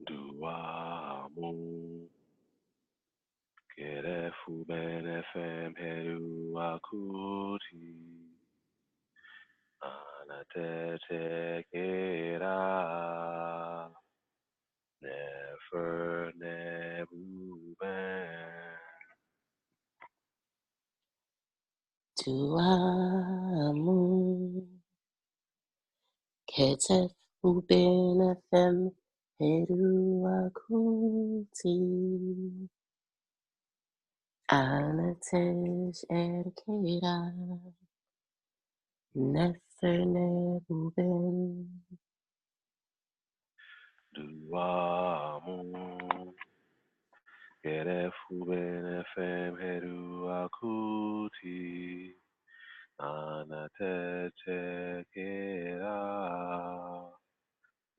Duamu Kerefu Ben FM Heru Akuti Anatete Kera Nefer Nebu Ben Duamu Ketef Uben FM Heru Akuti Anatesh Erkera Neferne Uben Duamu Kerefu Ben FM Heru Akuti Anatete Kera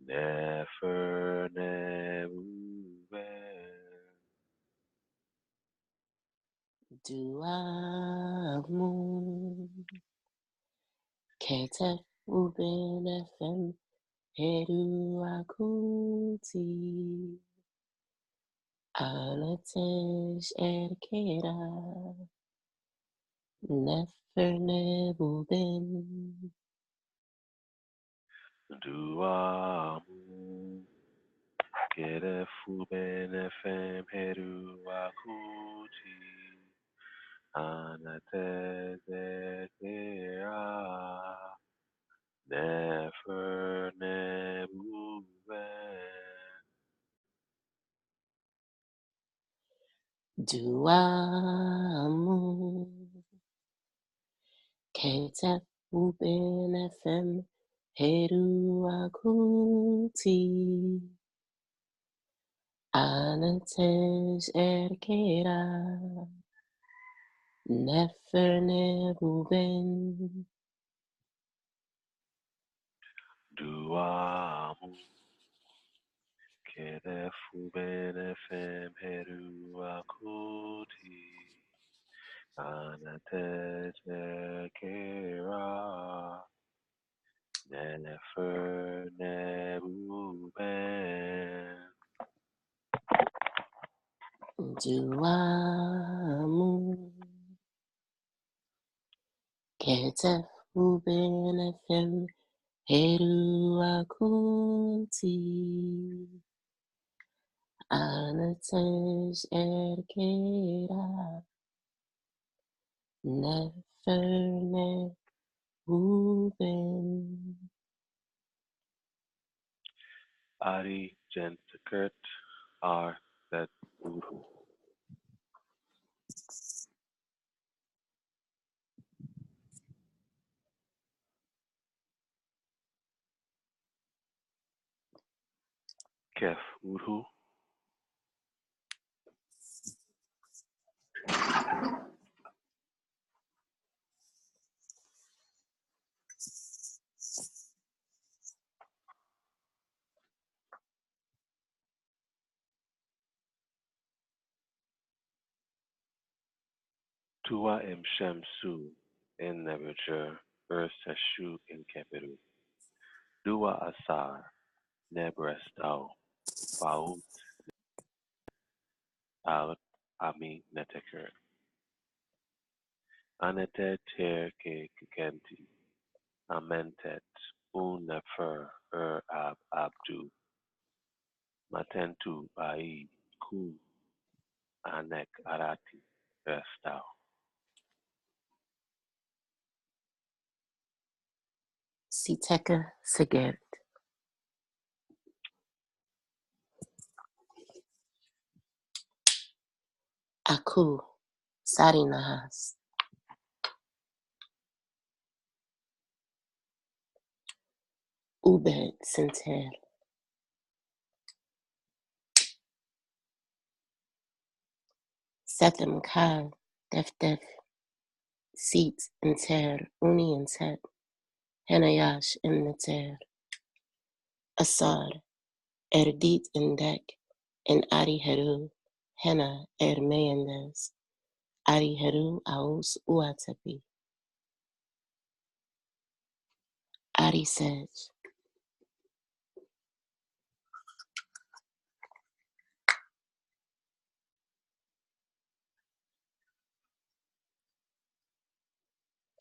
Nefer Nebu Ben Duamu Ketef Uben FM Heru Akuti Anatesh Erkera Neferne Uben Duamu Kerefu Ben FM Heru Akuti Anatete Kera Nefer Nebu Ben Duamu Ketef Uben FM Heru Akuti Anatesh Erkera Neferne Uben Duamu Kerefu Ben FM Heru Akuti Anatete Kera Nefer Nebu Ben Duamu Ketef Uben FM Heru Akuti Anatesh Erkera Neferne Uben Ari Jensekert R. Set Uru Kef Uru Tua Im Shamsu in Nebuchadnezzar Seshu in Keperu Dua Asar Nebrestau Faut Al Ami Neteker Anete Ter Ke Kikenti Amentet Un Nefer Ab Abdu Matentu Bai Ku Anek Arati Restau Siteka Segert Aku Sarinahas Ubed Senter Setem Kal Def Seat Inter Uni Intet Henayash Imneter Asar Erdit Indek and Adi Heru Hena Meyendes Adi Heru Aus Uatepi Adi Sej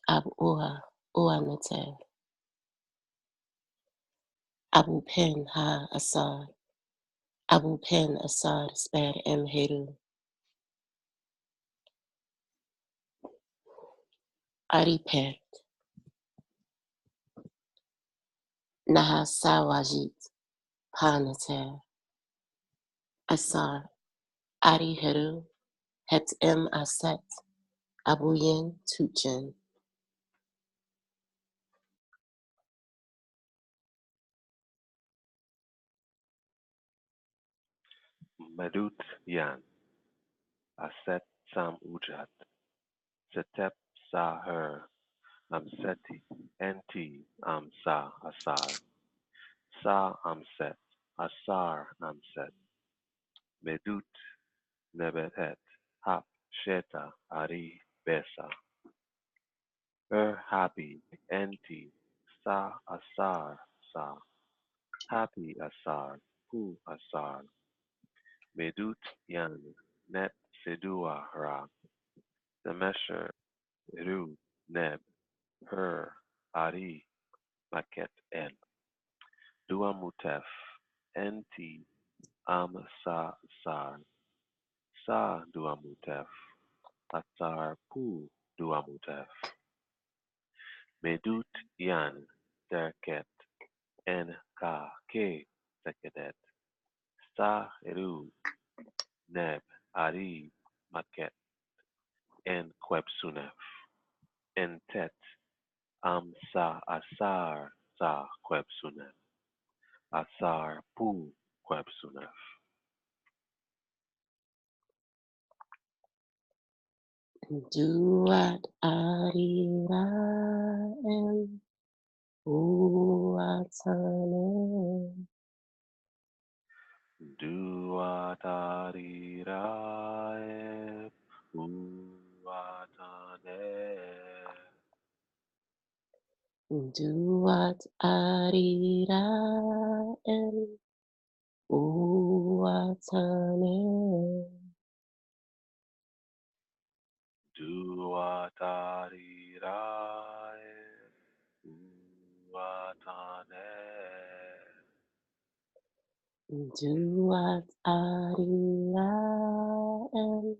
Ab ua, ua neter. Abu pen ha asar. Abu pen asar sper em heru. Ari pert. Naha sawajit. Pa neter. Asar. Ari heru. Het em aset. Abuyen tuchen. Medut Yan, Aset Sam Ujat, Setep Sa Her, Amseti, Enti Amsa Asar, Sa Amset, Asar Amset, Medut Nebetet, Hap Sheta Ari Besa, Happy Enti Sa Asar Sa, Happy Asar, Pu Asar, Medut Yan, Net Sedua Ra, Semesher Ru Neb Her Ari Maket En Dua Mutef Enti Am Sa Sar Sa Dua Mutef Atsar Pu Dua Mutef Medut Yan Derket En Ka Ke Sekedet Sa Ru Neb Ari Maket En Kwebsunef En Tet Am Sa Asar Sa Kwebsunef Asar Pu Kwebsunef. Duat arira em uatane. Duatarirae Uatane Duat arira em uatane. Duatarirae Uatane Duat arira em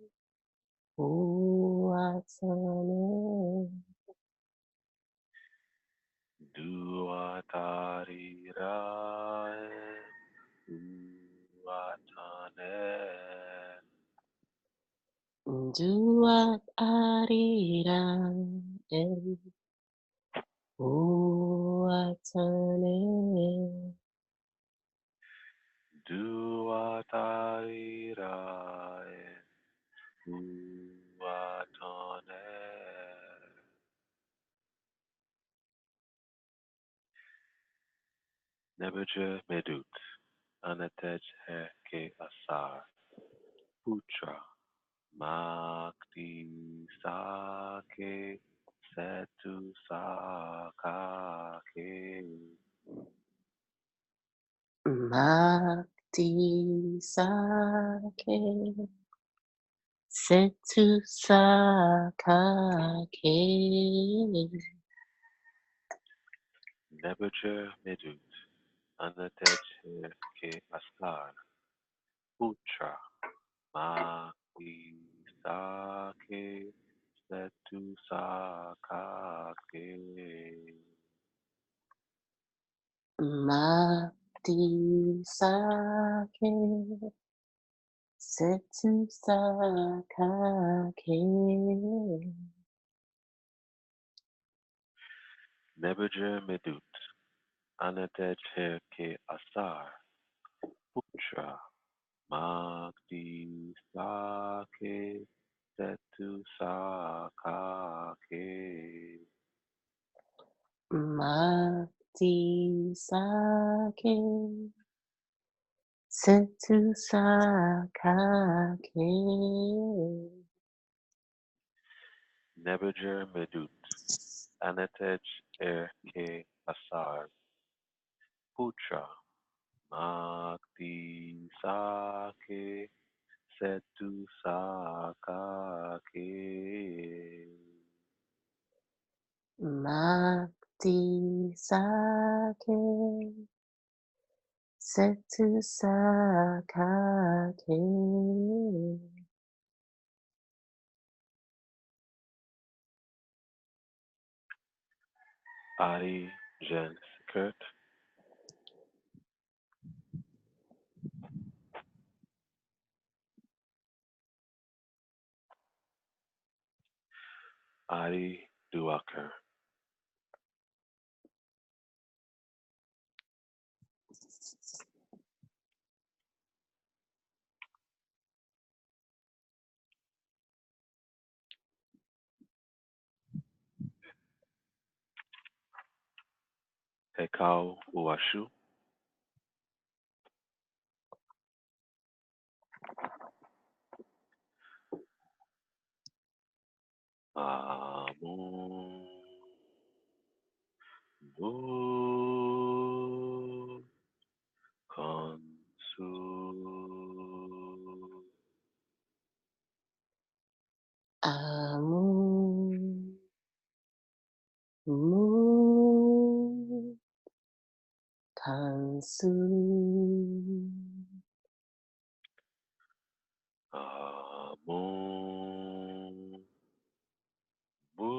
uatane. Duatarirae Uatane Duat arira em uatane. Duatarirae Uatane Nebuja Medut Anatej Ke Asar Putra Makti Sake Setu Sakake Makti sake setu sakake. Nebuja Medut Anatej Ke Asar Putra Makti Sake Setu Sakake Makti sake setu sakake. Nebuja Medut Anatej Ke Asar Putra Magdi Sake Setu Sakake Makti sake setu sakake. Nebuja Medut Anatej Ke Asar Putra Magdi Sake Setu Sakake sake, setu sakake. Ari Jen Skirt. Ari Duaker. Hekau Uashu. Amun Bu Kansu Amun, mu, kansu. Amun Bu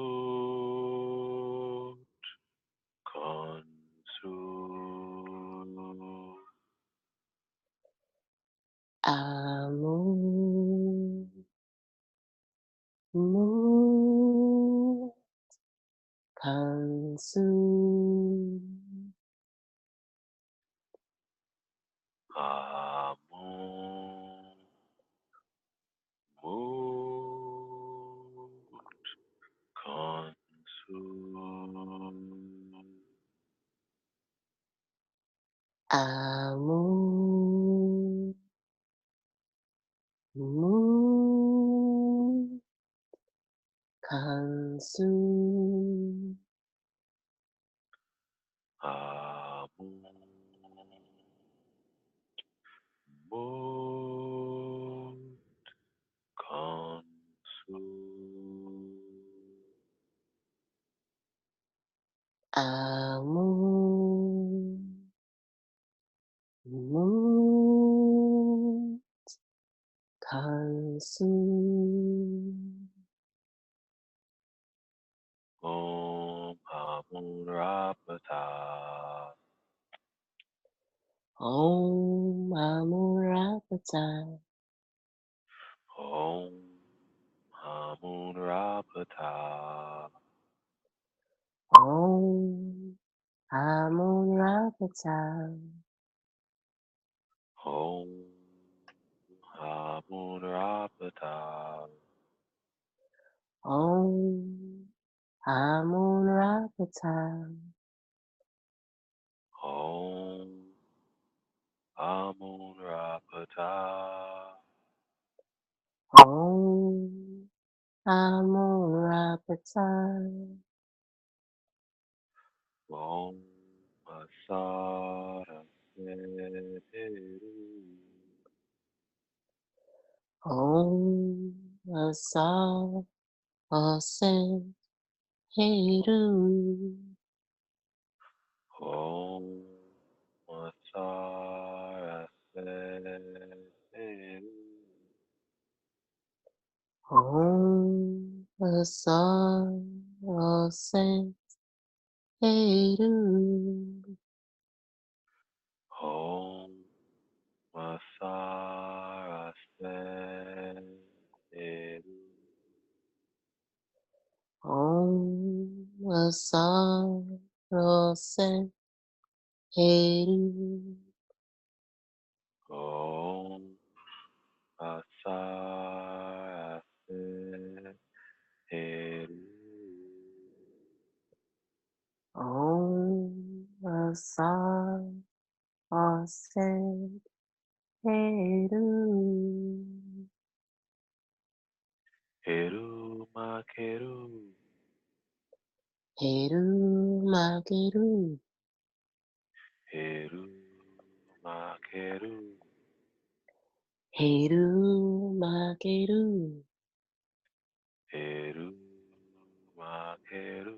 Kansu Amun, mu, kansu. Amun Bu Kansu Amun, mu, kansu. Amun Bu Kansu Amun, mu, kansu. Om Amun Rapata Om Amurapata. Om Amun Rapata Om Amurapata. Om Amun Rapata Om Amurapata. Om Amun Rapata Om Amurapata. Om Asara Seteru Om Asa Asen Heru. Om Asara Seteru Om Asa Asen Heru. Om Masara Seteru Om Asa Asen Heru. Om Asara Seteru Om Asa Asen Heru. Heru Makeru Heru Makeru. Heru Makeru Heru Makeru. Heru Makeru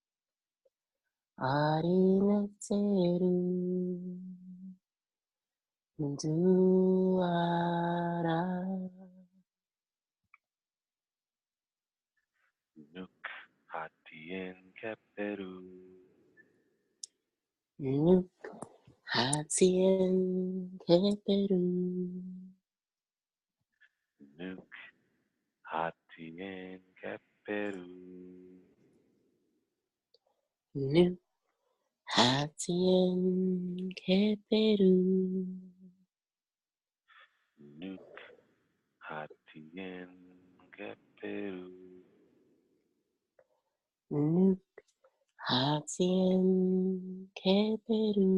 arineteru duara Nuk hatien keperu. nuk hatien keperu Nuk hatien keperu. nuk hatien keperu Nuk hatien keperu. nuk hatien keperu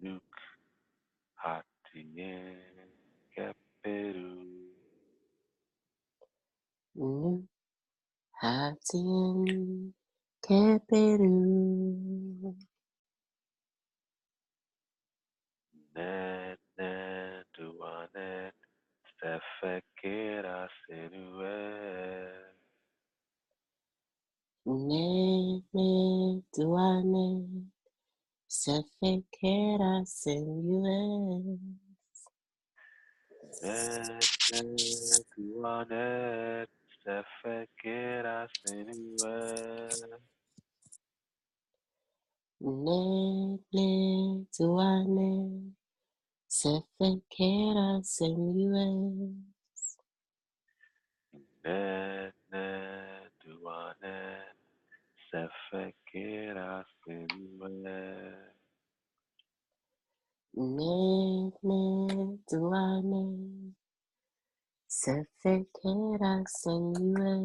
Nuk hatien keperu. nuk hatien keperu Net net duanet stefekera senue. ne me duane sefekera senue Net net duanet stefekera senue. ne me duane sefekera senue Net net duanet stefekera senue. ne me duane sefekera senue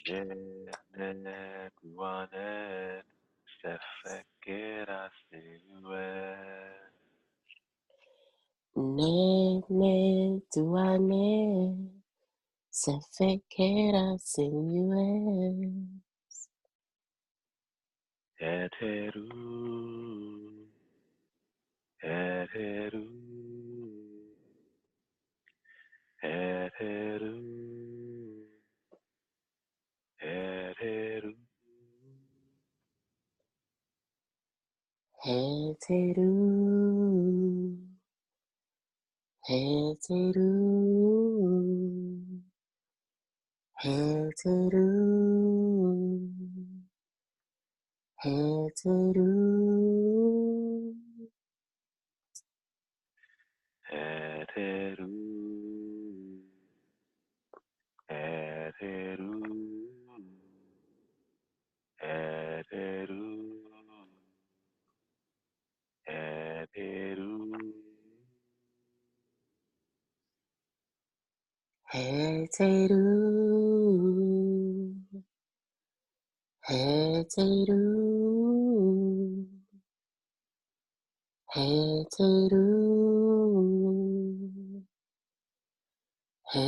Net net duanet stefekera senue. ne me duane sefekera senue Heteru, heteru, heteru, heteru, heteru heteru heteru heteru heteru, heteru, heteru, heteru, heteru heteru heteru heteru heteru, heteru, heteru,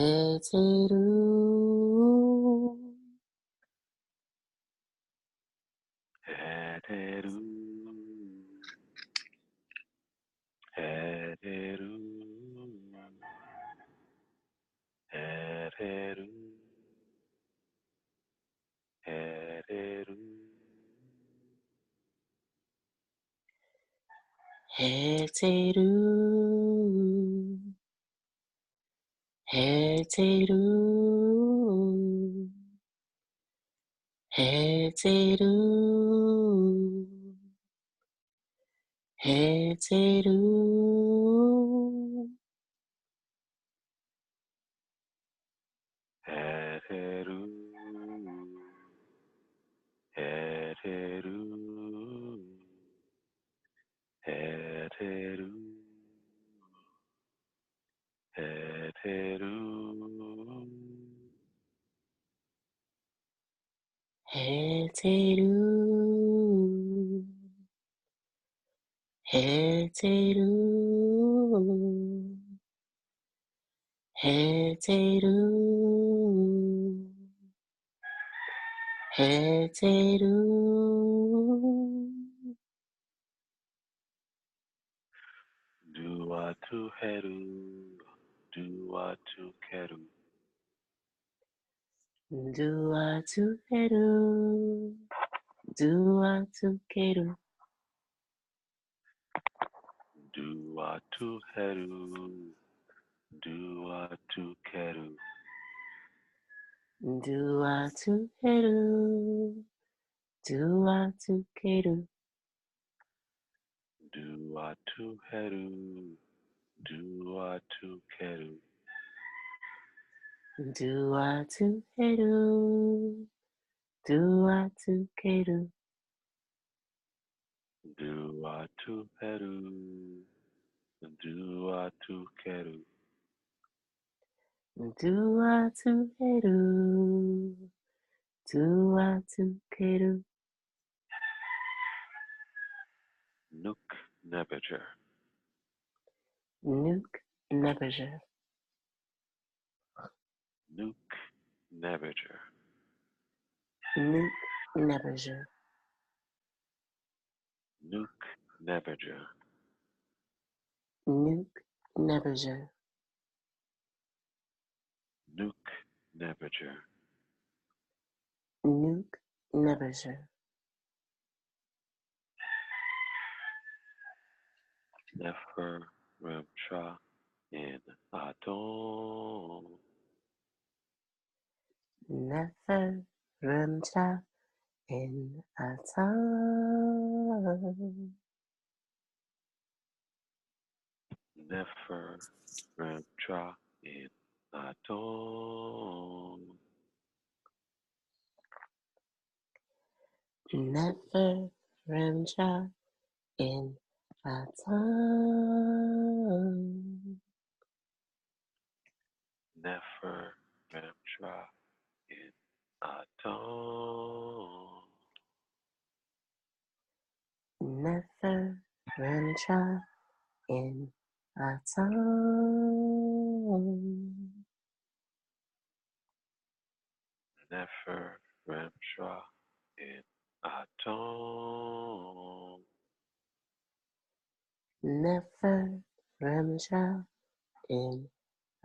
heteru, heteru heteru heteru heteru heteru, heteru, heteru, heteru, heteru heteru heteru heteru dua tu heru, dua tu keru, Dua tu keru, dua tu keru, Dua tu heru, dua tu keru, dua tu keru, dua tu keru, dua tu heru, dua tu keru, dua tu keru, dua tu keru, dua tu heru, dua tu keru, dua tu keru, dua tu keru. Nuk nebejer, Nuk nebeja, nuk nebejer, nuk nebeja, nuk nebejer, nuk nebeja, nuk nebejer, nuk nebeja. nefer remsha in Adon, Nefer remcha in atam. nefer remsha in Adon, Nefer remcha in atam. nefer remsha in Adon, Nefer remcha in atam. nefer remsha in Adon, Nefer remcha in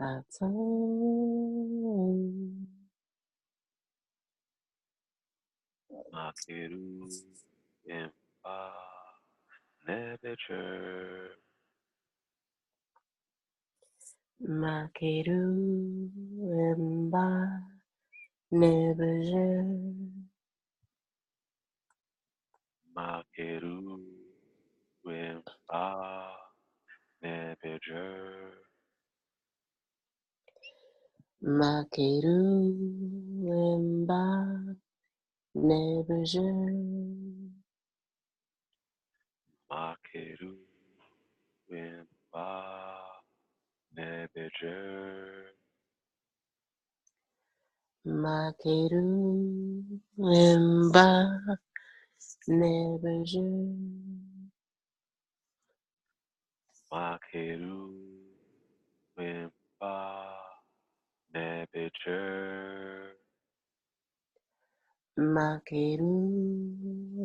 atom. makeru impa nebecher, Makeru emba nebeje. makeru impa nebecher, Makeru emba nebeje. makeru impa nebecher, Makeru emba nebeje. makeru impa nebecher, Makeru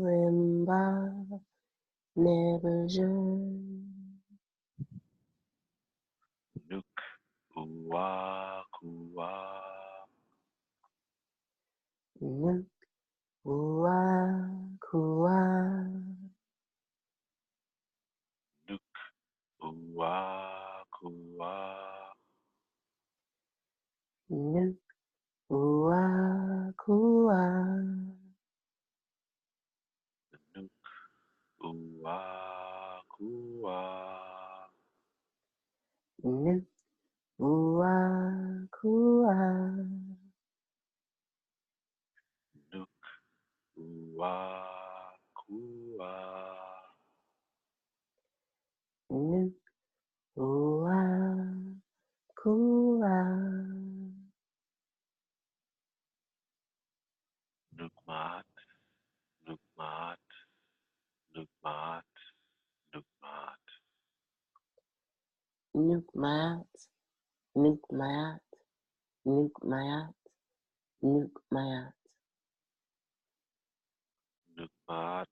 emba nebeje. nuk uwa kuwa, Nuk ua kua. nuk uwa kuwa, Nuk ua kua. nuk uwa kuwa, Nuk ua kua. nuk uwa kuwa, Nuk ua kua. nuk mat, nuk mat, nuk mat, nuk mat, Nuk maat. Nuk maat. Nuk maat. Nuk maat. nuk mat,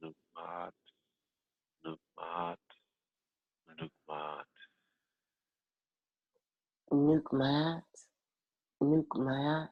nuk mat, nuk mat, nuk mat, Nuk maat. Nuk maat.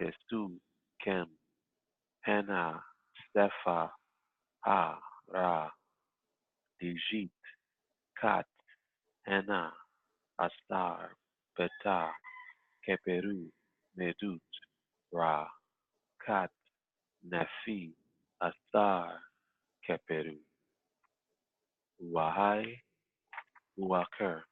Testu, Kem, Hena, Stefa, Ha, Ra, Dijit, Kat, Hena, Astar, Beta, Keperu, Medut, Ra, Kat, Nefi, Astar, Keperu, Wahai, Waker.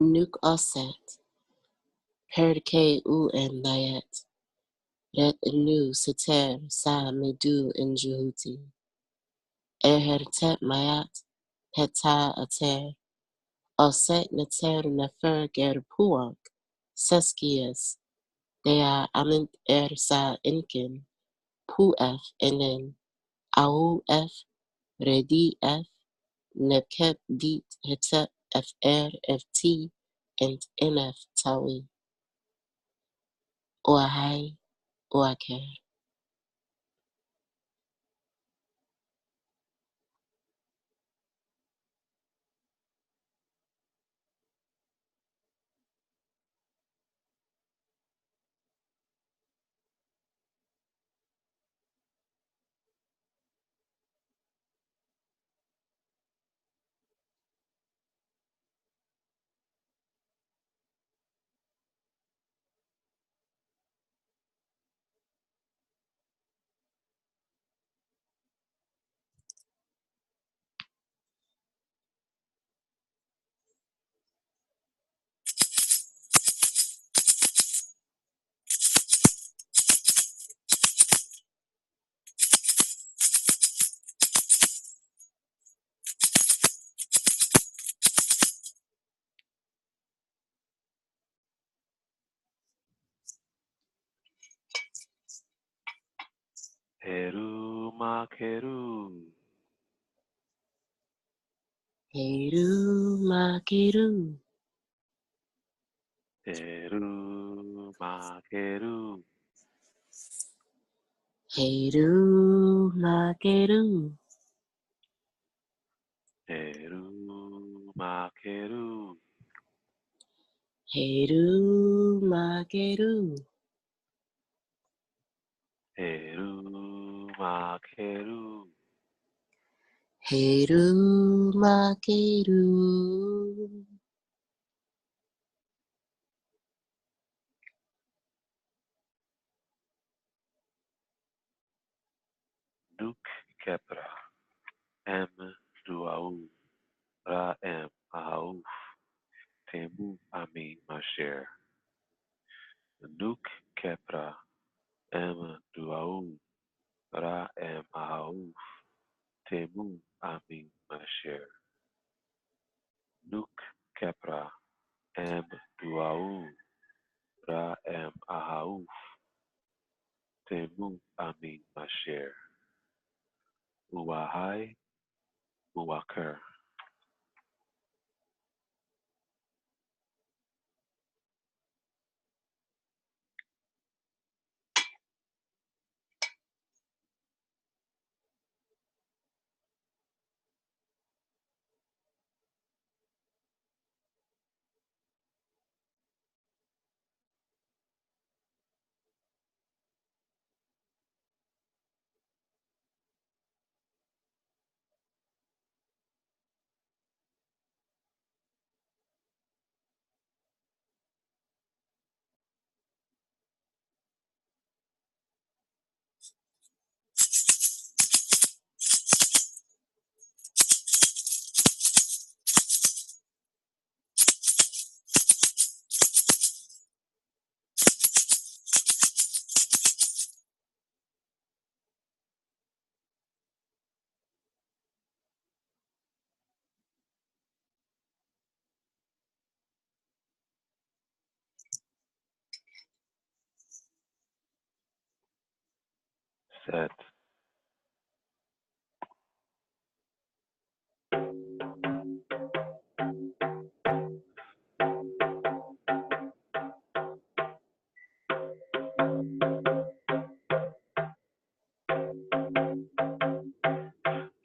Nuk Oset, Perdke U en Layet, Ret Nu Seter Sa Medu en Jehuti, Erhertet Mayat, Peta Ater, Oset Neter Nefer Ger Puak, Seskias, Dea Amint Sa Inkin, Pu F Enen, Au F, Redi F, Nekep Dit Hetep FR FT, and NF Tawi, Oahai, Oaker. Heru Makeru, Heru Makeru, Heru Makeru, Heru Makeru, Heru Makeru, Heru Makeru, Heru Makeru, Heru Makeru, Nuk Kepra, M Duau, Ra M Ahauf, Temu Ami Masher, Nuk Kepra, M Duau, Ra M Ahauf, Temu Ami Masher, Nuk Kepra, M Duau, Ra M Ahauf, Temu Ami Masher, Uwahai, Uwaker. set,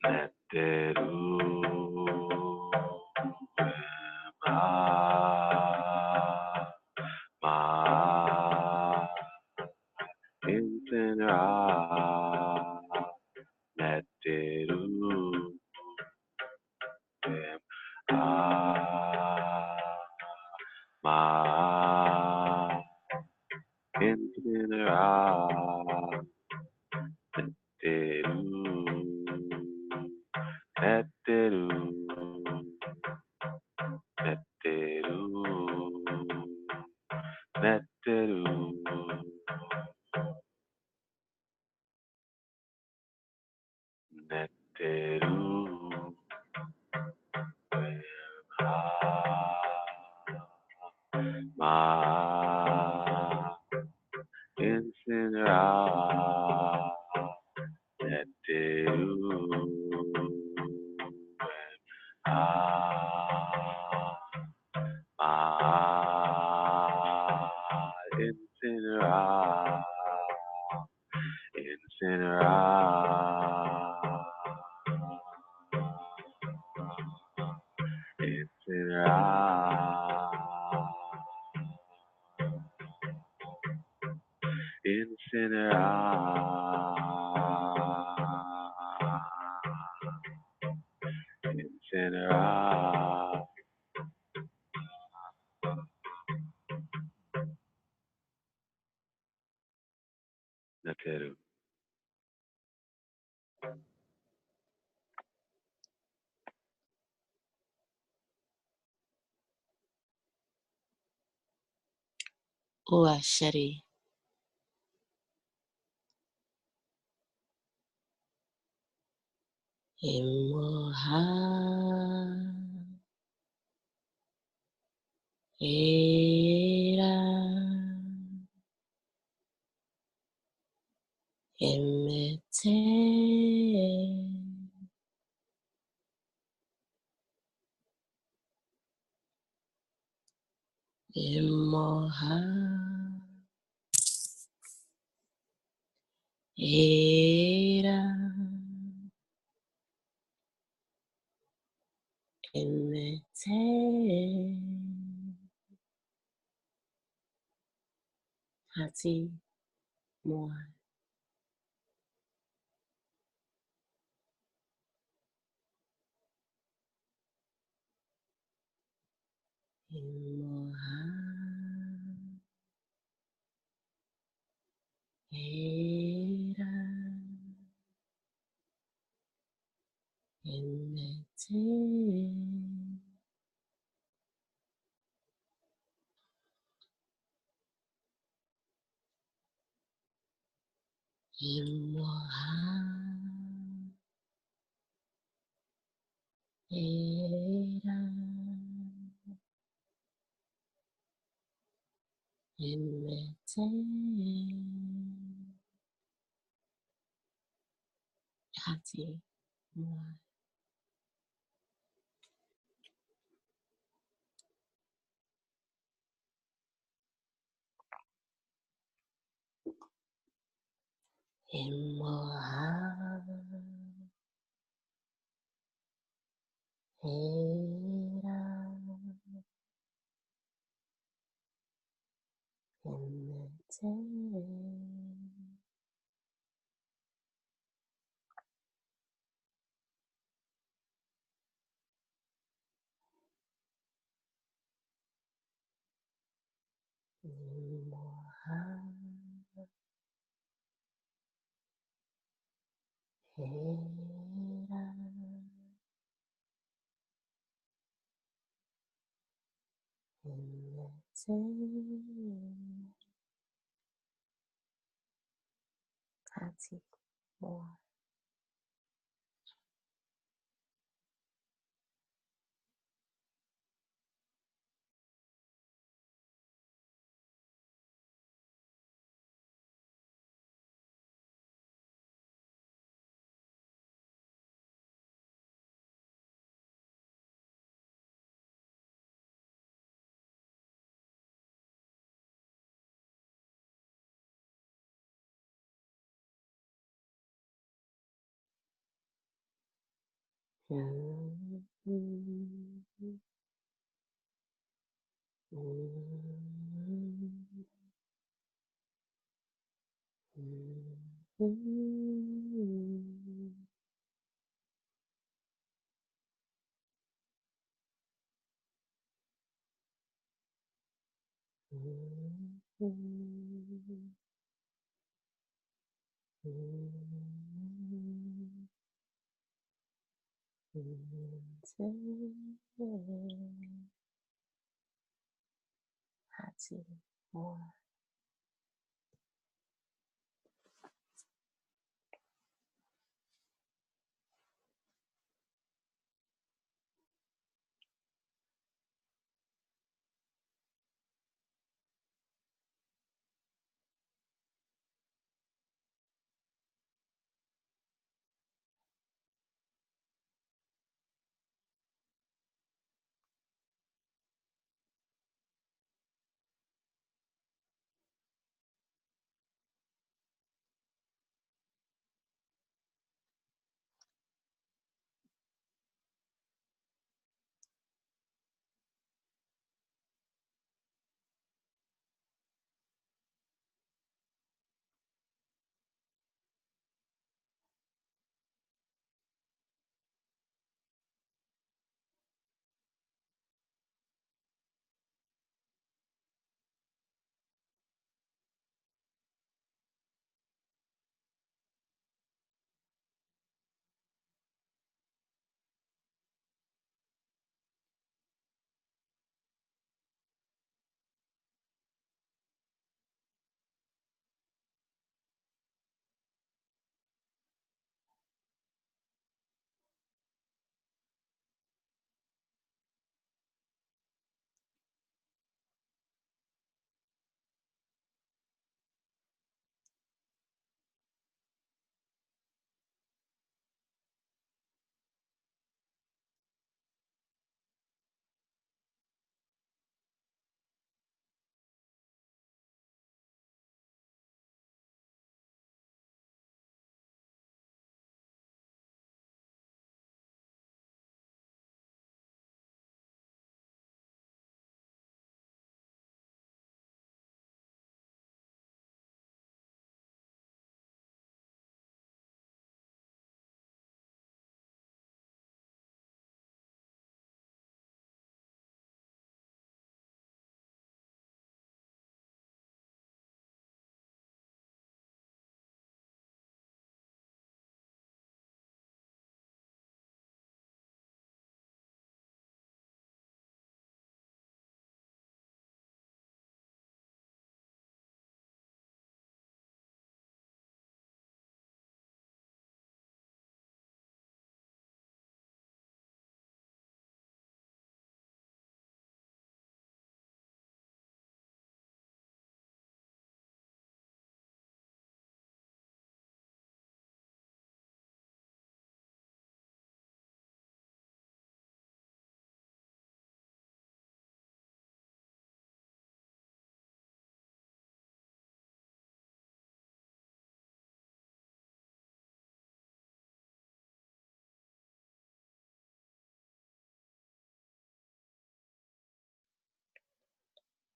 netteru ma, ma, insinra, netteru ma, insinra, netteru, netteru, netteru, netteru, netteru, ma, insinra, netteru, insinra, insinra, insinra, insinra, insinra, netteru. Uasheri. Emoha. Era. Emete. Emoha. Era. Emete. Hati. Moa. Emoha. Era. Emete. Emoha. Era. Emete. Hati. Moa. Emoha. Era. Emete. Emoha. Era. Emete. Hati. Moa. More.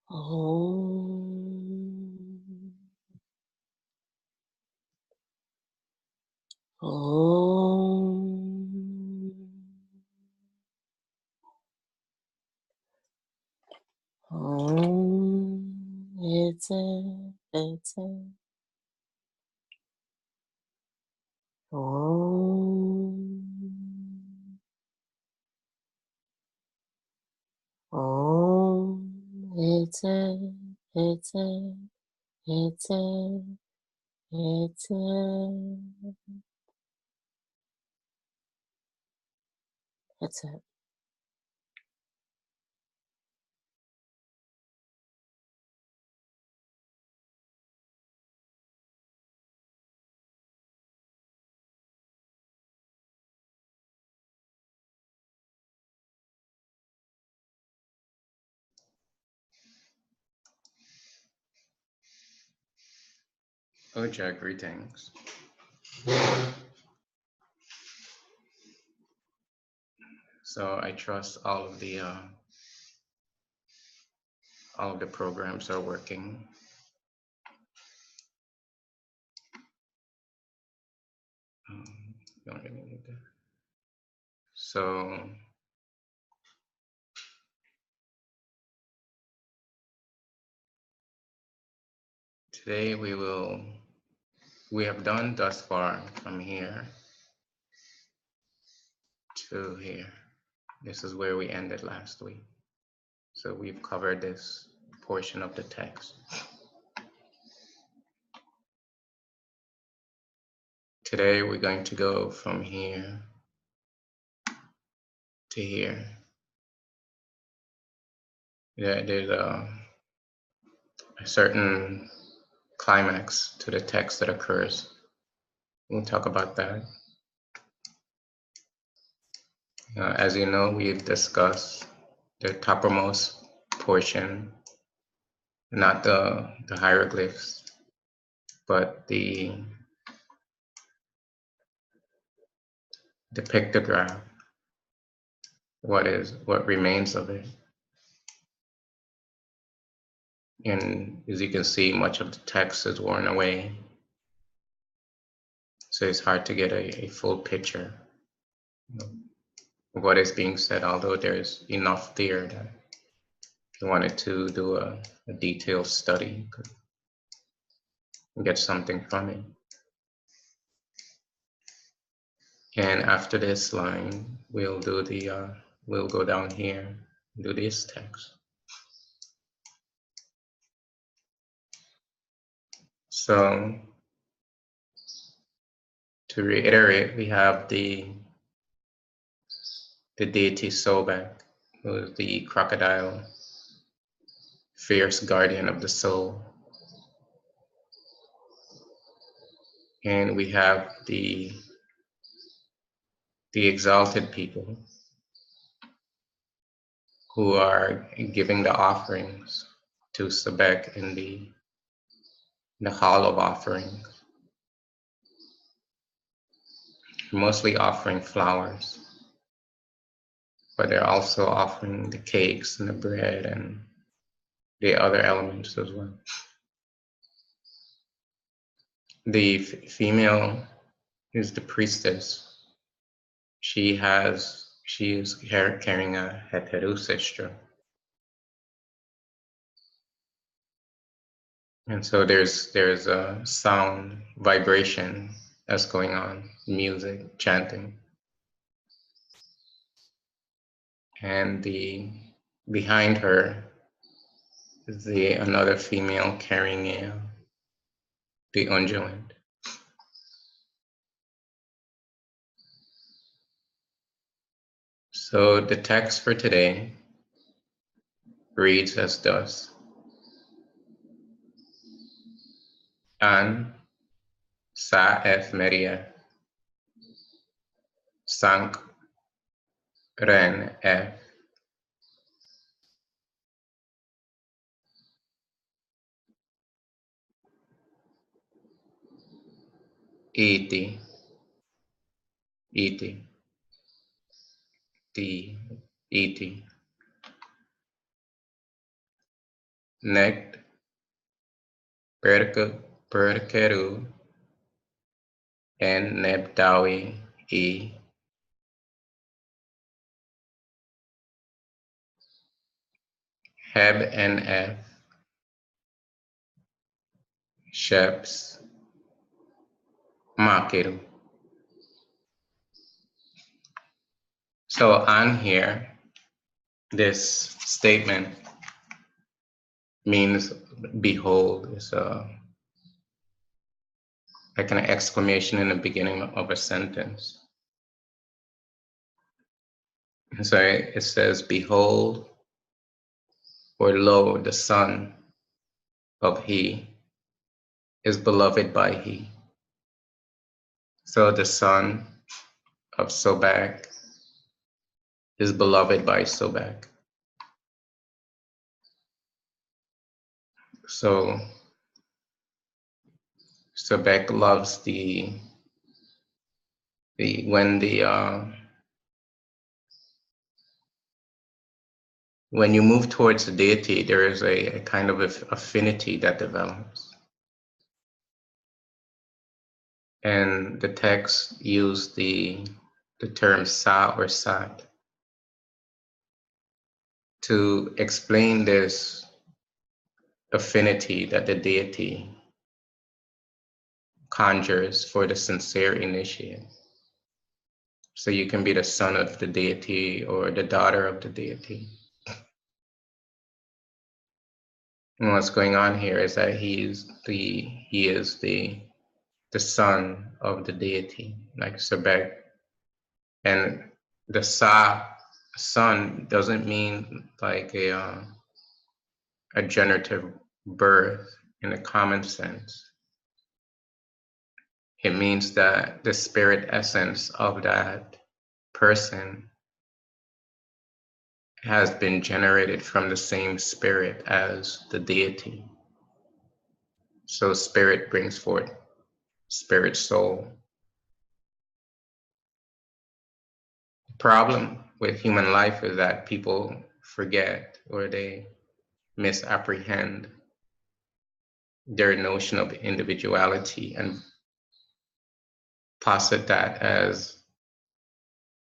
Om. Om. Om. Ete. Ete. Om. Om. Ete. Ete. Ete. Ete. Ete. Oja, greetings. So I trust all of the programs are working. Don't really need that. So today we have done thus far from here to here. This is where we ended last week. So we've covered this portion of the text. Today we're going to go from here to here. There's a certain climax to the text that occurs. We'll talk about that. As you know, we've discussed the toppermost portion, not the hieroglyphs, but the pictograph, what remains of it. And as you can see, much of the text is worn away. So it's hard to get a full picture of what is being said, although there's enough there that if you wanted to do a detailed study, you could get something from it. And after this line, we'll do we'll go down here and do this text. So to reiterate, we have the deity Sobek, who is the crocodile, fierce guardian of the soul. And we have the exalted people who are giving the offerings to Sobek in the hall of offerings, mostly offering flowers, but they're also offering the cakes and the bread and the other elements as well. The female is the priestess. She is carrying a heterusestra. And so there's a sound vibration that's going on, music, chanting. And behind her is another female carrying the undulant. So the text for today reads as thus: An sa Maria sank ren iti iti nect perkeru en nebdawi heb en sheps makiru. So on here, this statement means behold. It's like an exclamation in the beginning of a sentence. And so it says, behold, or lo, the son of he is beloved by he. So the son of Sobek is beloved by Sobek. So Sobek loves when the when you move towards the deity, there is a kind of affinity that develops. And the text used the term sa or sat to explain this affinity that the deity conjures for the sincere initiate. So you can be the son of the deity or the daughter of the deity. And what's going on here is that he is the son of the deity, like Sobek. And the son doesn't mean like a generative birth in a common sense. It means that the spirit essence of that person has been generated from the same spirit as the deity. So spirit brings forth spirit soul. The problem with human life is that people forget or they misapprehend their notion of individuality and posit that as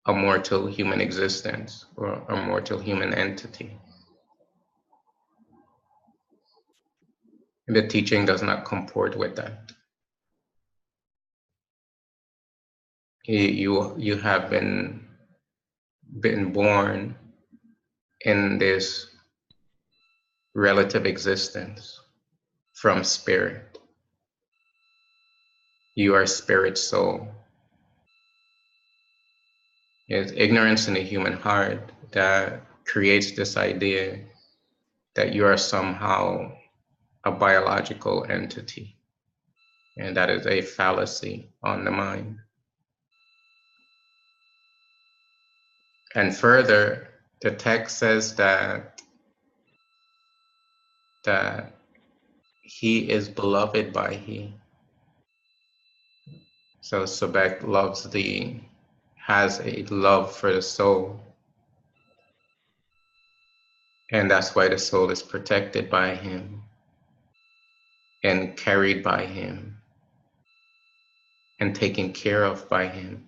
a mortal human existence or a mortal human entity. The teaching does not comport with that. You have been born in this relative existence from spirit. You are spirit soul. It's ignorance in the human heart that creates this idea that you are somehow a biological entity. And that is a fallacy on the mind. And further, the text says that he is beloved by he. So Sobek has a love for the soul. And that's why the soul is protected by him and carried by him and taken care of by him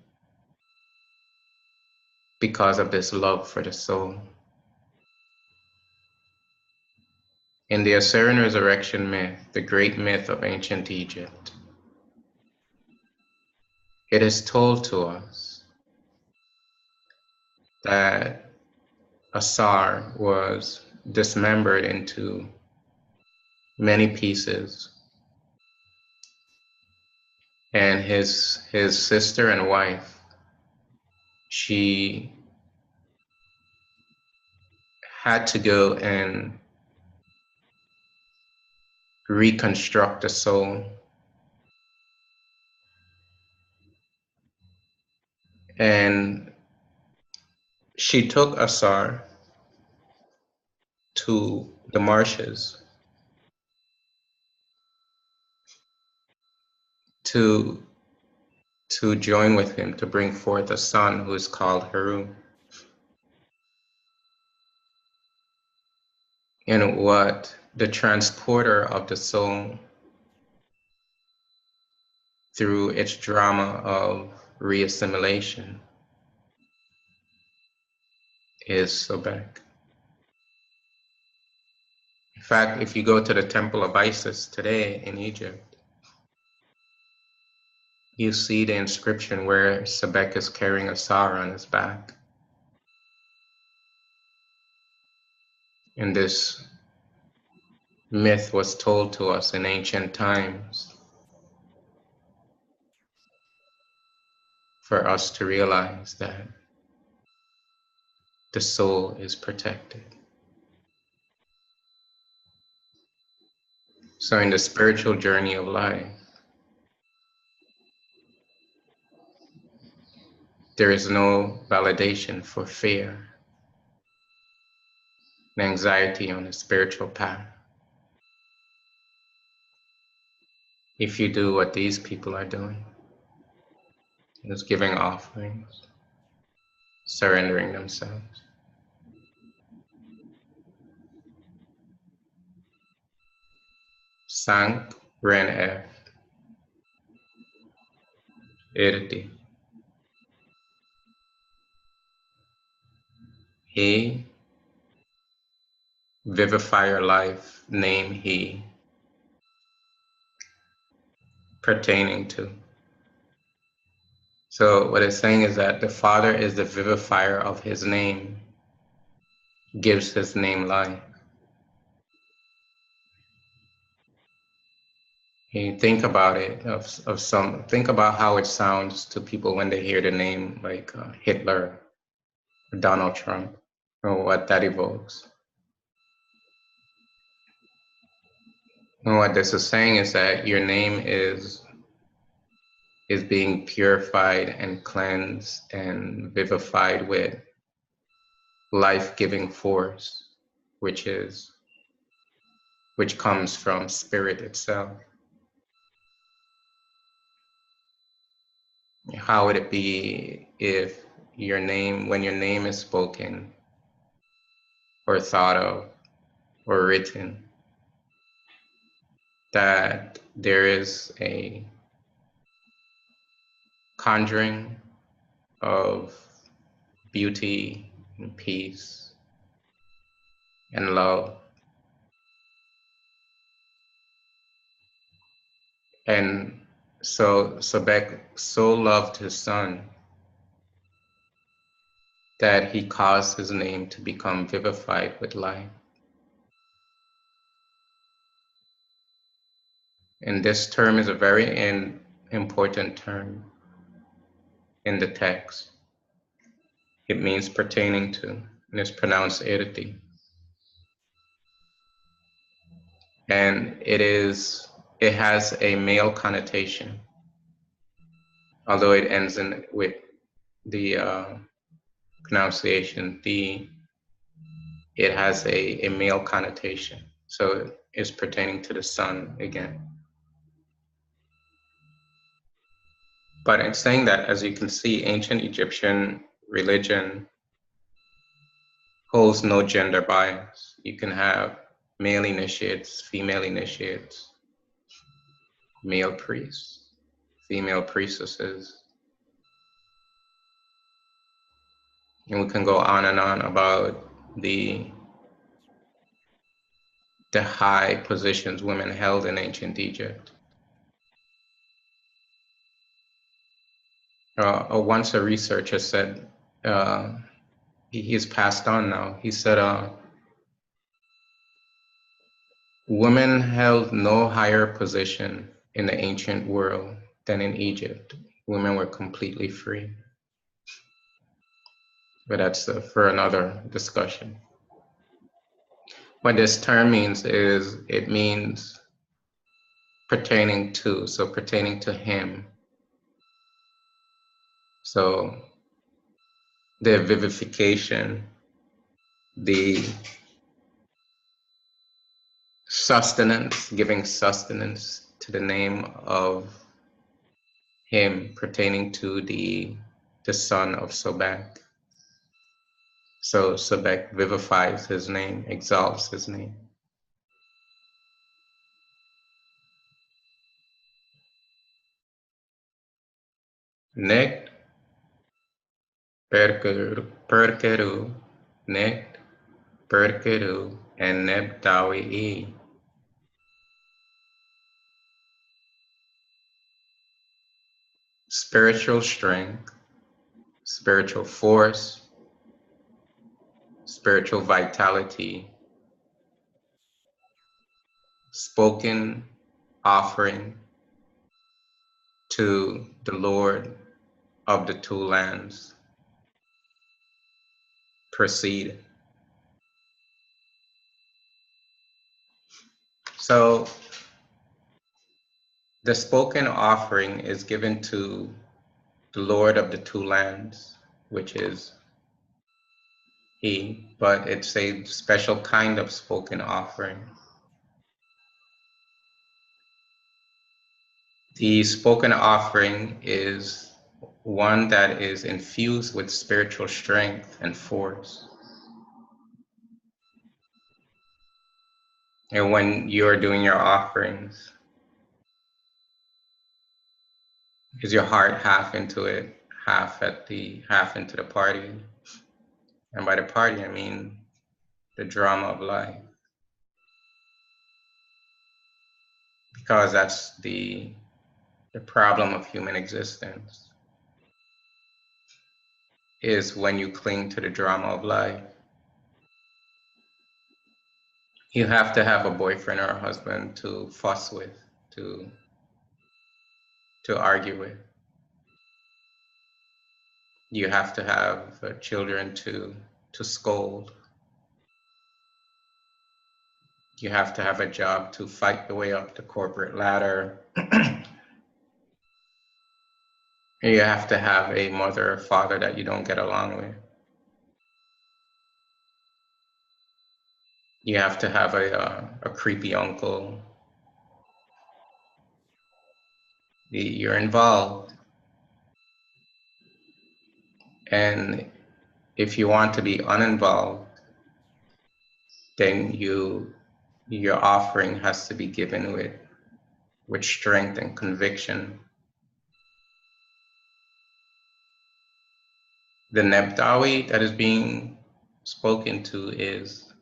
because of this love for the soul. In the Assyrian resurrection myth, the great myth of ancient Egypt, it is told to us that Asar was dismembered into many pieces, and his sister and wife, she had to go and reconstruct the soul. And she took Asar to the marshes to join with him to bring forth a son who is called Heru. And what the transporter of the soul through its drama of reassimilation is Sobek. In fact, if you go to the Temple of Isis today in Egypt, you see the inscription where Sobek is carrying Asar on his back. And this myth was told to us in ancient times for us to realize that the soul is protected. So in the spiritual journey of life, there is no validation for fear and anxiety on the spiritual path. If you do what these people are doing, is giving offerings, surrendering themselves. Sank Ren F. Irti. He, vivifier life, name he, pertaining to. So what it's saying is that the Father is the vivifier of his name, gives his name life. You think about it, think about how it sounds to people when they hear the name like Hitler, or Donald Trump, or what that evokes. And what this is saying is that your name is being purified and cleansed and vivified with life-giving force, which comes from spirit itself. How would it be if when your name is spoken or thought of or written, that there is a conjuring of beauty and peace and love? And so Sobek so loved his son that he caused his name to become vivified with life. And this term is a very important term in the text. It means pertaining to, and it's pronounced Irti. And it has a male connotation, although it ends with the pronunciation the. It has a male connotation, so it's pertaining to the son again. But it's saying that, as you can see, ancient Egyptian religion holds no gender bias. You can have male initiates, female initiates, male priests, female priestesses. And we can go on and on about the high positions women held in ancient Egypt. Once a researcher said, he's passed on now, he said, women held no higher position in the ancient world than in Egypt. Women were completely free. But that's for another discussion. What this term means is, it means pertaining to, so pertaining to him. So the vivification, the sustenance, giving sustenance to the name of him, pertaining to the son of Sobek. So Sobek vivifies his name, exalts his name. Nek perkeru, nek perkeru, and neb dawi. Spiritual strength, spiritual force, spiritual vitality, spoken offering to the Lord of the two lands. Proceed. So the spoken offering is given to the Lord of the two lands, which is he, but it's a special kind of spoken offering. The spoken offering is one that is infused with spiritual strength and force. And when you're doing your offerings, is your heart half into it, half into the party? And by the party, I mean the drama of life. Because that's the problem of human existence, is when you cling to the drama of life. You have to have a boyfriend or a husband to fuss with, to argue with. You have to have children to scold. You have to have a job to fight the way up the corporate ladder. You have to have a mother or father that you don't get along with. You have to have a creepy uncle. You're involved. And if you want to be uninvolved, then your offering has to be given with strength and conviction. The Nebdawi that is being spoken to is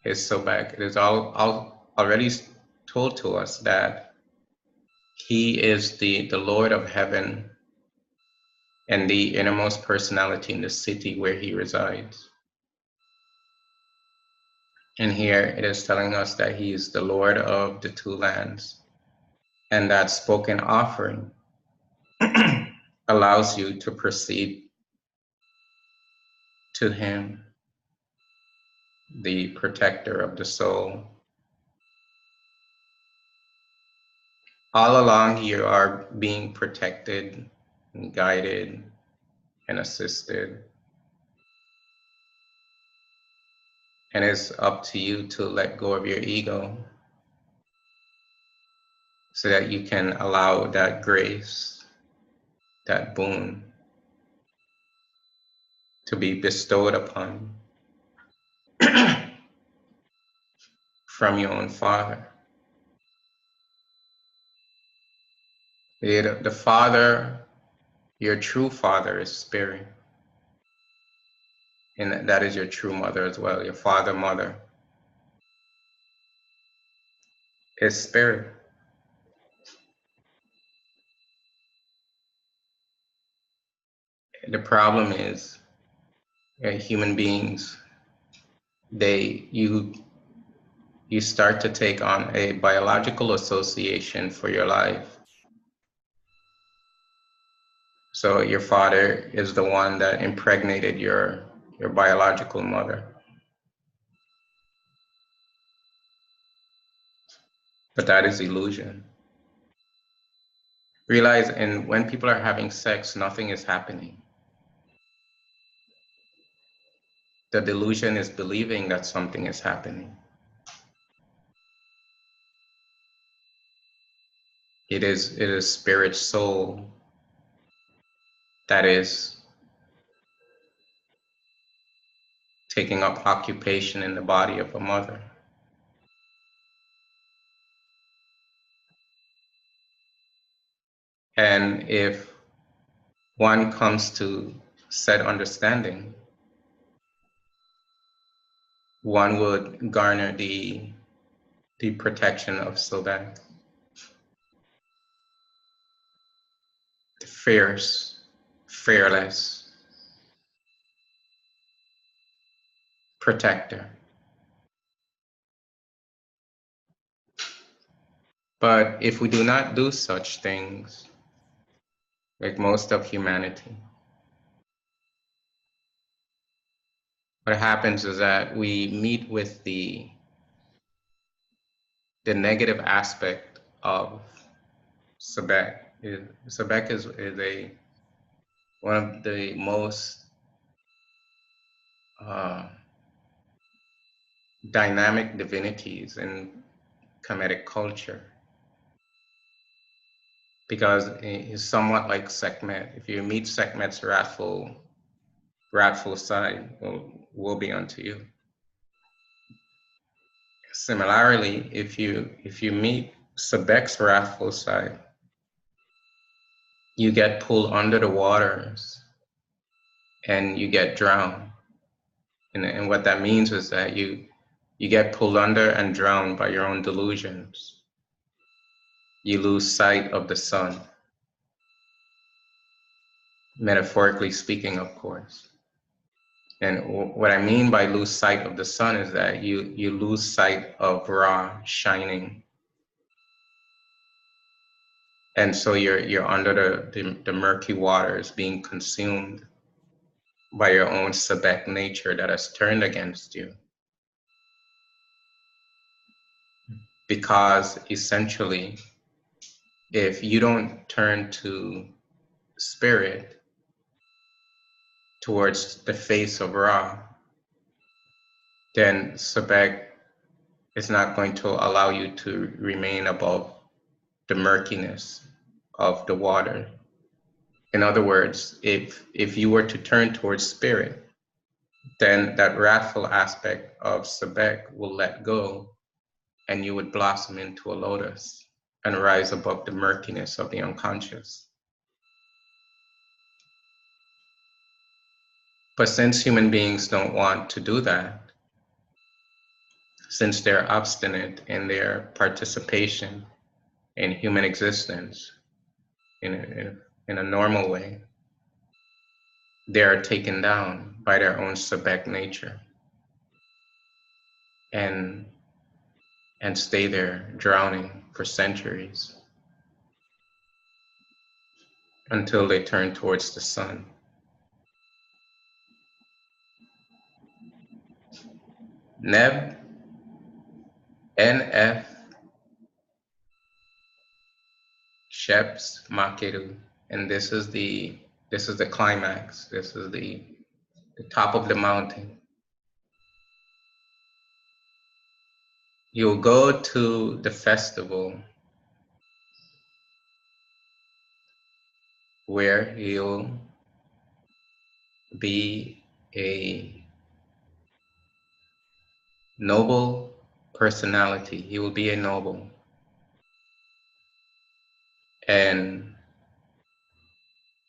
Sobek. It is already told to us that he is the Lord of heaven and the innermost personality in the city where he resides. And here it is telling us that he is the Lord of the two lands. And that spoken offering allows you to proceed to him, the protector of the soul. All along, you are being protected and guided and assisted. And it's up to you to let go of your ego so that you can allow that grace, that boon, to be bestowed upon you from your own Father. The Father, your true Father, is Spirit. And that is your true mother as well. Your father, mother is Spirit. The problem is human beings, you start to take on a biological association for your life. So your father is the one that impregnated your biological mother. But that is illusion. Realize, and when people are having sex, nothing is happening. The delusion is believing that something is happening. It is spirit soul that is taking up occupation in the body of a mother. And if one comes to said understanding, one would garner the protection of Sobek, the fierce, fearless protector. But if we do not do such things, like most of humanity, what happens is that we meet with the negative aspect of Sobek. Sobek is one of the most dynamic divinities in Kemetic culture, because he's somewhat like Sekhmet. If you meet Sekhmet's wrathful side, will be unto you. Similarly, if you meet Sobek's wrathful side, you get pulled under the waters and you get drowned. And what that means is that you get pulled under and drowned by your own delusions. You lose sight of the sun, metaphorically speaking, of course. And what I mean by lose sight of the sun is that you lose sight of Ra shining. And so you're under the murky waters, being consumed by your own Sobek nature that has turned against you. Because essentially, if you don't turn to spirit towards the face of Ra, then Sobek is not going to allow you to remain above the murkiness of the water. In other words, if you were to turn towards spirit, then that wrathful aspect of Sobek will let go and you would blossom into a lotus and rise above the murkiness of the unconscious. But since human beings don't want to do that, since they're obstinate in their participation in human existence in a normal way, they are taken down by their own Sobek nature and stay there drowning for centuries until they turn towards the sun. Neb, NF, Sheps, Makeru, and this is the climax. This is the top of the mountain. You'll go to the festival where he'll be a noble personality. He will be a noble. And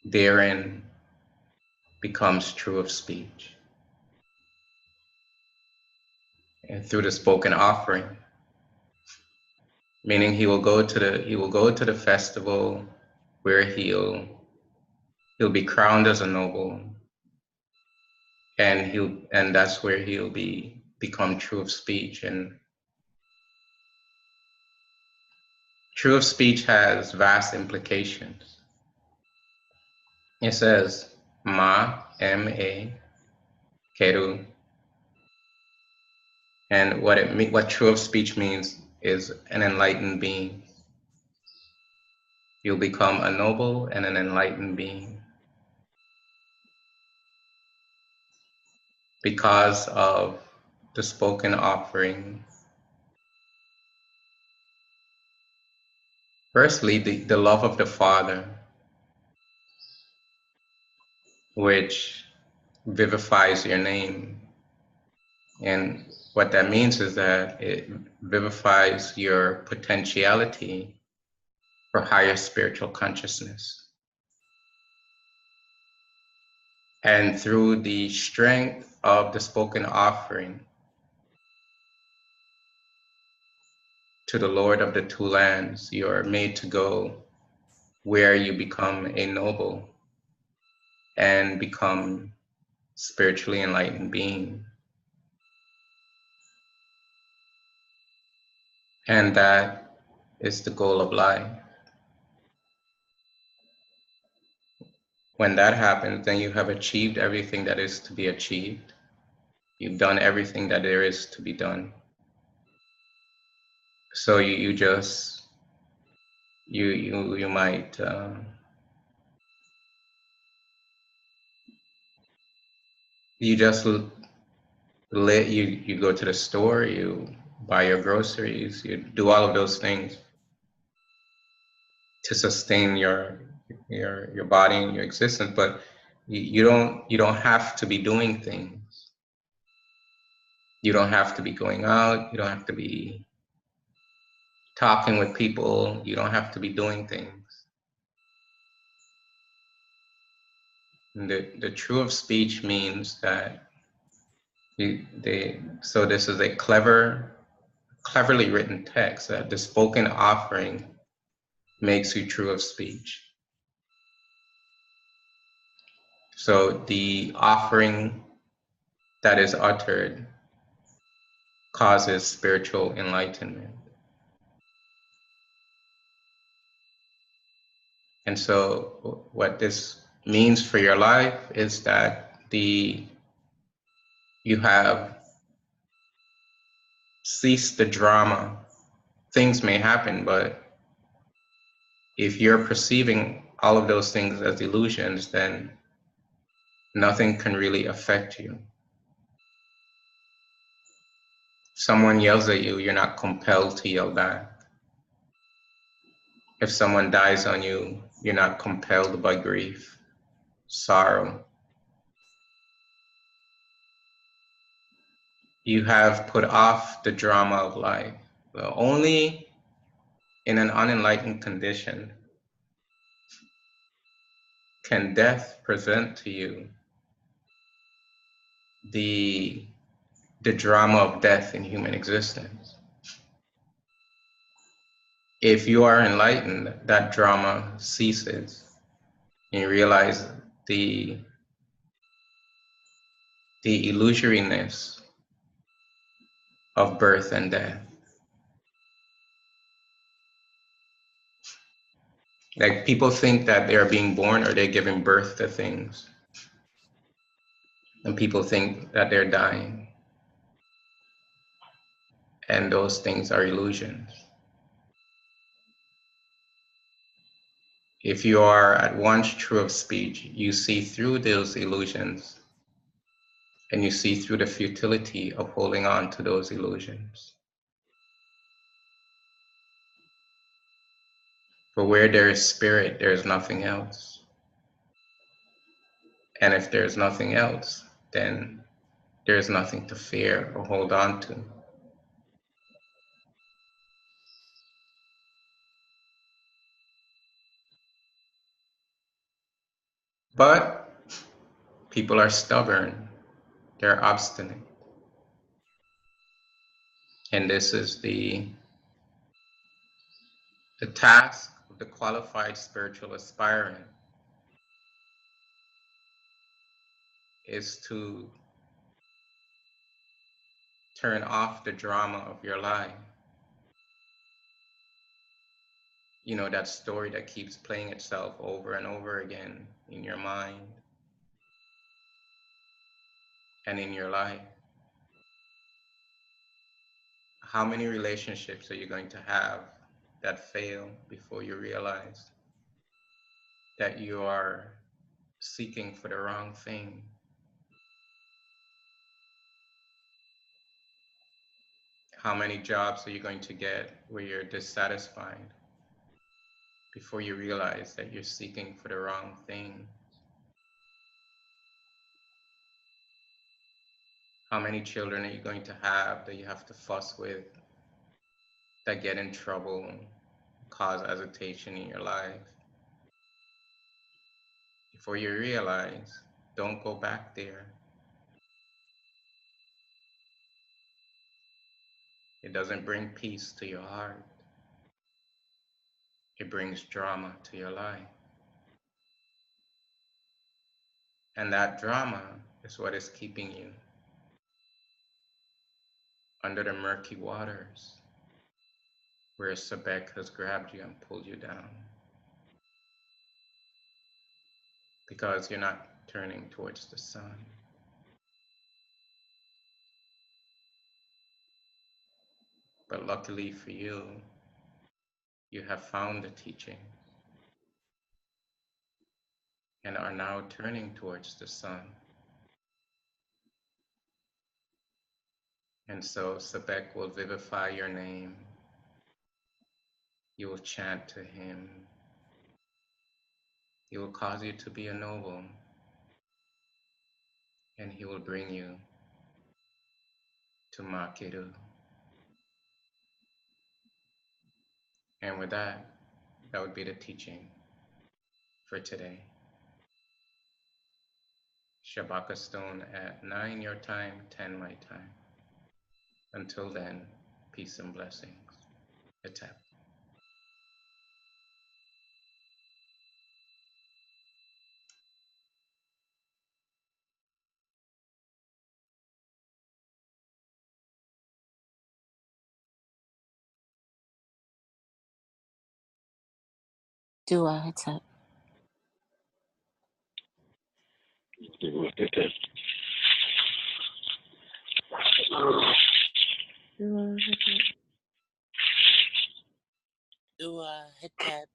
therein becomes true of speech. And through the spoken offering, meaning he will go to the festival where he'll be crowned as a noble, and that's where he'll become true of speech. And true of speech has vast implications. It says ma, M-A, keru, and what true of speech means is an enlightened being. You'll become a noble and an enlightened being because of the spoken offering. Firstly, the love of the Father, which vivifies your name. And what that means is that it vivifies your potentiality for higher spiritual consciousness. And through the strength of the spoken offering to the Lord of the Two Lands, you are made to go where you become a noble and become spiritually enlightened being. And that is the goal of life. When that happens, then you have achieved everything that is to be achieved. You've done everything that there is to be done. So you might you go to the store, you buy your groceries, you do all of those things to sustain your body and your existence, but you don't have to be doing things. You don't have to be going out. You don't have to be talking with people. You don't have to be doing things. And the true of speech means that so this is a cleverly written text, that the spoken offering makes you true of speech. So the offering that is uttered causes spiritual enlightenment. And so what this means for your life is that you have ceased the drama. Things may happen, but if you're perceiving all of those things as illusions, then nothing can really affect you. Someone yells at you, you're not compelled to yell back. If someone dies on you, you're not compelled by grief, sorrow. You have put off the drama of life. Well, only in an unenlightened condition can death present to you the drama of death in human existence. If you are enlightened, that drama ceases. And you realize the illusoriness of birth and death. Like, people think that they are being born or they're giving birth to things. And people think that they're dying. And those things are illusions. If you are at once true of speech, you see through those illusions, and you see through the futility of holding on to those illusions. For where there is spirit, there is nothing else. And if there is nothing else, then there is nothing to fear or hold on to. But people are stubborn, they're obstinate. And this is the task of the qualified spiritual aspirant, is to turn off the drama of your life. You know, that story that keeps playing itself over and over again in your mind and in your life. How many relationships are you going to have that fail before you realize that you are seeking for the wrong thing? How many jobs are you going to get where you're dissatisfied before you realize that you're seeking for the wrong thing? How many children are you going to have that you have to fuss with, that get in trouble, cause agitation in your life, before you realize, don't go back there. It doesn't bring peace to your heart. It brings drama to your life. And that drama is what is keeping you under the murky waters where Sobek has grabbed you and pulled you down. Because you're not turning towards the sun. But luckily for you, you have found the teaching and are now turning towards the sun. And so Sobek will vivify your name. You will chant to him. He will cause you to be a noble. And he will bring you Tumakiru. And with that would be the teaching for today. Shabaka Stone at 9 your time, 10 my time. Until then, peace and blessings. Etep. Dua Hatep. Dua Hatep. Dua Hatep.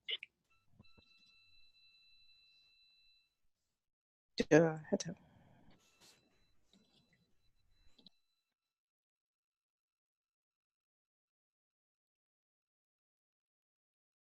Dua Hatep.